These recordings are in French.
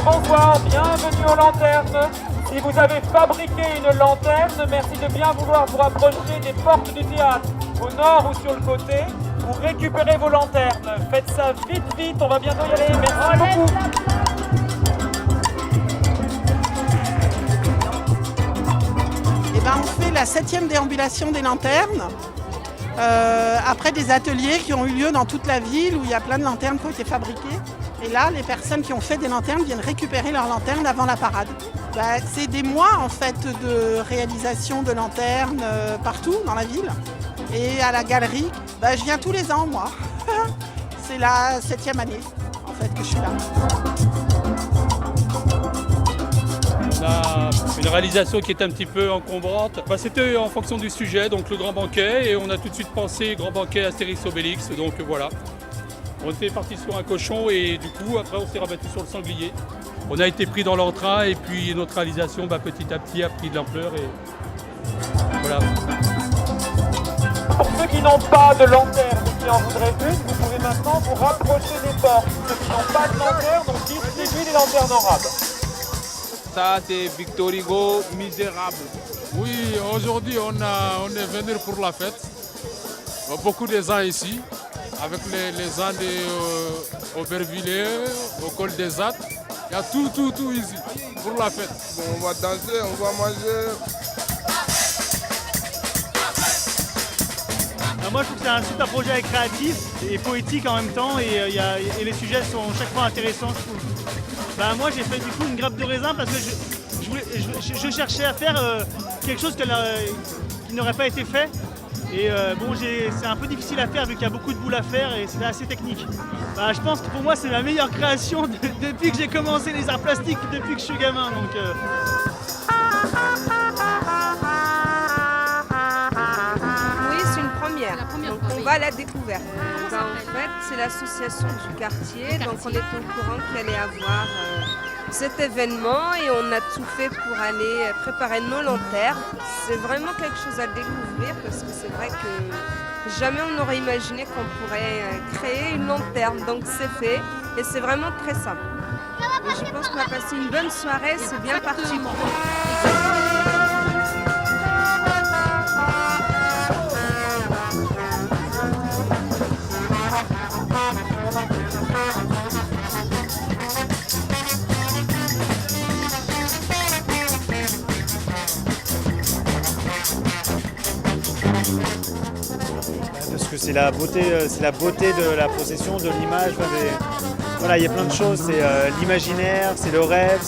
bonsoir, bienvenue aux lanternes. Si vous avez fabriqué une lanterne, merci de bien vouloir vous rapprocher des portes du théâtre, au nord ou sur le côté, pour récupérer vos lanternes. Faites ça vite, vite, on va bientôt y aller. Merci beaucoup. Eh ben, on fait la 7e déambulation des lanternes. Après des ateliers qui ont eu lieu dans toute la ville où il y a plein de lanternes qui ont été fabriquées. Et là, les personnes qui ont fait des lanternes viennent récupérer leurs lanternes avant la parade. C'est des mois en fait de réalisation de lanternes partout dans la ville. Et à la galerie, je viens tous les ans moi. C'est la 7e année en fait que je suis là. On a une réalisation qui est un petit peu encombrante. C'était en fonction du sujet, donc le grand banquet, et on a tout de suite pensé grand banquet Astérix Obélix, donc voilà. On était parti sur un cochon et du coup après on s'est rabattu sur le sanglier. On a été pris dans l'entrain et puis notre réalisation petit à petit a pris de l'ampleur et voilà. Pour ceux qui n'ont pas de lanterne et qui en voudraient une, vous pouvez maintenant vous rapprocher des portes. Ceux qui n'ont pas de lanterne, on distribue des lanternes en rab. Ça, c'est Victor Hugo, Misérable. Oui, aujourd'hui, on est venu pour la fête. Beaucoup de gens ici, avec les gens d'Aubervilliers, au col des Attes. Il y a tout ici pour la fête. Bon, on va danser, on va manger. Moi je trouve que c'est un super projet créatif et poétique en même temps et les sujets sont chaque fois intéressants je trouve. Moi j'ai fait du coup une grappe de raisin parce que je cherchais à faire quelque chose qui n'aurait pas été fait et c'est un peu difficile à faire vu qu'il y a beaucoup de boules à faire et c'est assez technique. Je pense que pour moi c'est ma meilleure création depuis que j'ai commencé les arts plastiques, depuis que je suis gamin. Donc, Donc on va à la découverte. En fait, c'est l'association du quartier, donc on était au courant qu'il allait avoir cet événement et on a tout fait pour aller préparer nos lanternes. C'est vraiment quelque chose à découvrir parce que c'est vrai que jamais on n'aurait imaginé qu'on pourrait créer une lanterne. Donc c'est fait et c'est vraiment très simple. Et je pense qu'on a passé une bonne soirée, c'est bien parti. Parce que c'est la beauté de la procession, de l'image. Voilà, il y a plein de choses. C'est l'imaginaire, c'est le rêve.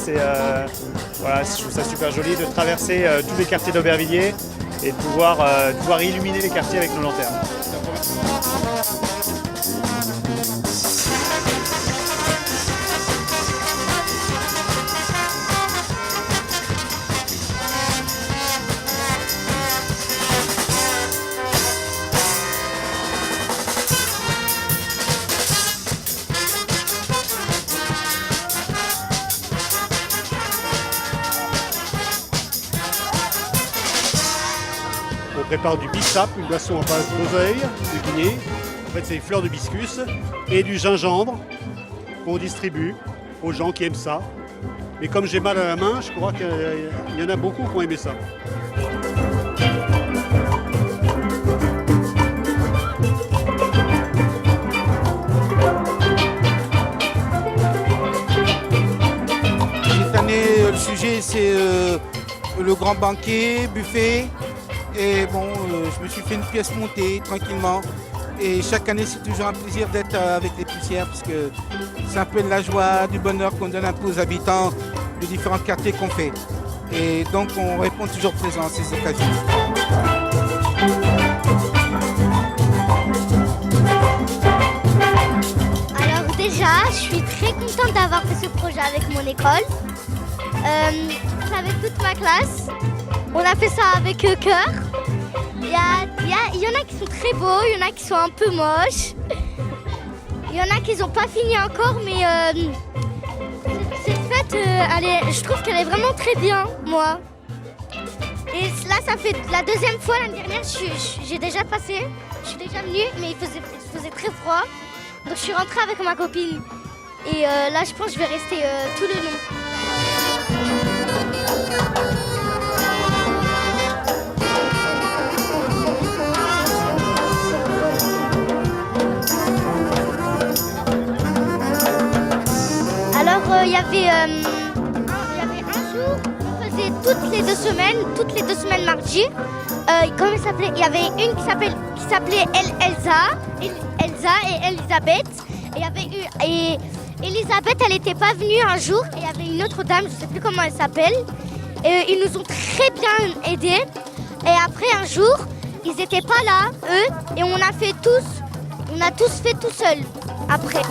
Voilà, je trouve ça super joli de traverser tous les quartiers d'Aubervilliers et de pouvoir illuminer les quartiers avec nos lanternes. On prépare du bissap, une boisson en base d'oseille, de Guinée. En fait, c'est des fleurs de hibiscus et du gingembre qu'on distribue aux gens qui aiment ça. Mais comme j'ai mal à la main, je crois qu'il y en a beaucoup qui ont aimé ça. Cette année, le sujet, c'est le grand banquet, buffet. Et je me suis fait une pièce montée tranquillement. Et chaque année, c'est toujours un plaisir d'être avec les poussières parce que c'est un peu de la joie, du bonheur qu'on donne un peu aux habitants de différents quartiers qu'on fait. Et donc, on répond toujours présent à ces occasions. Alors déjà, je suis très contente d'avoir fait ce projet avec mon école. Avec toute ma classe. On a fait ça avec cœur. Il y en a qui sont très beaux, il y en a qui sont un peu moches. Il y en a qui n'ont pas fini encore, mais cette fête, je trouve qu'elle est vraiment très bien, moi. Et là, ça fait la deuxième fois, l'année dernière, j'ai déjà passé. Je suis déjà venue, mais il faisait très froid. Donc je suis rentrée avec ma copine. Et là, je pense que je vais rester tout le long. Alors, il y avait un jour, on faisait toutes les 2 semaines mardi. Comment il s'appelait? Il y avait une qui s'appelait Elsa et Elisabeth. Et il y avait et Elisabeth, elle n'était pas venue un jour. Et il y avait une autre dame, je ne sais plus comment elle s'appelle. Et ils nous ont très bien aidés. Et après un jour, ils n'étaient pas là, eux. Et on a tous fait tout seul après.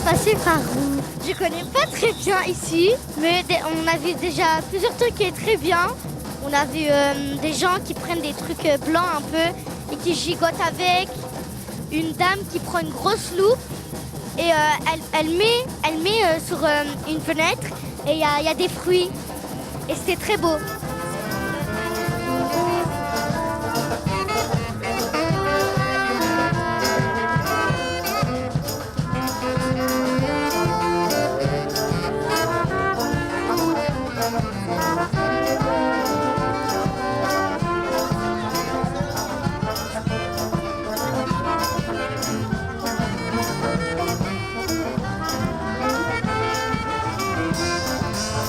Passé par où? Je connais pas très bien ici, mais on a vu déjà plusieurs trucs qui est très bien. On a vu des gens qui prennent des trucs blancs un peu et qui gigotent avec. Une dame qui prend une grosse loupe et elle met sur une fenêtre et il y a des fruits. Et c'était très beau.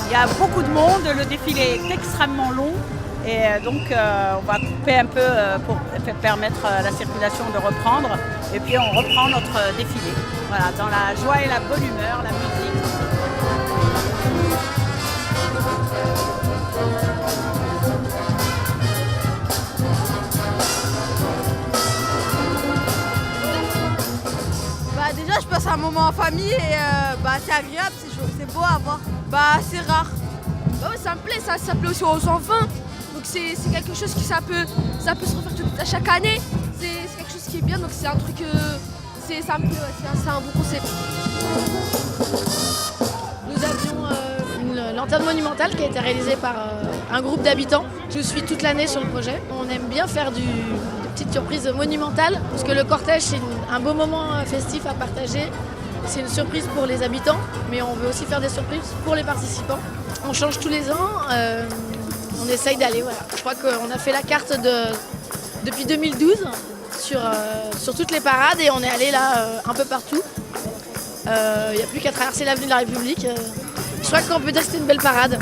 Il y a beaucoup de monde, le défilé est extrêmement long et donc on va couper un peu pour permettre à la circulation de reprendre et puis on reprend notre défilé. Voilà, dans la joie et la bonne humeur, la musique. Déjà, je passe un moment en famille et c'est agréable, c'est beau à voir. C'est rare. Ça me plaît, ça plaît aussi aux enfants. Donc c'est quelque chose qui ça peut se refaire chaque année. C'est quelque chose qui est bien, donc c'est un truc, ça me plaît, c'est un bon concept. Nous avions une lanterne monumentale qui a été réalisée par un groupe d'habitants. Je suis toute l'année sur le projet. On aime bien faire des petites surprises monumentales parce que le cortège c'est un beau moment festif à partager. C'est une surprise pour les habitants, mais on veut aussi faire des surprises pour les participants. On change tous les ans, on essaye d'aller, voilà. Je crois qu'on a fait la carte depuis 2012 sur toutes les parades et on est allé là un peu partout. Il n'y a plus qu'à traverser l'avenue de la République. Je crois qu'on peut dire que c'était une belle parade.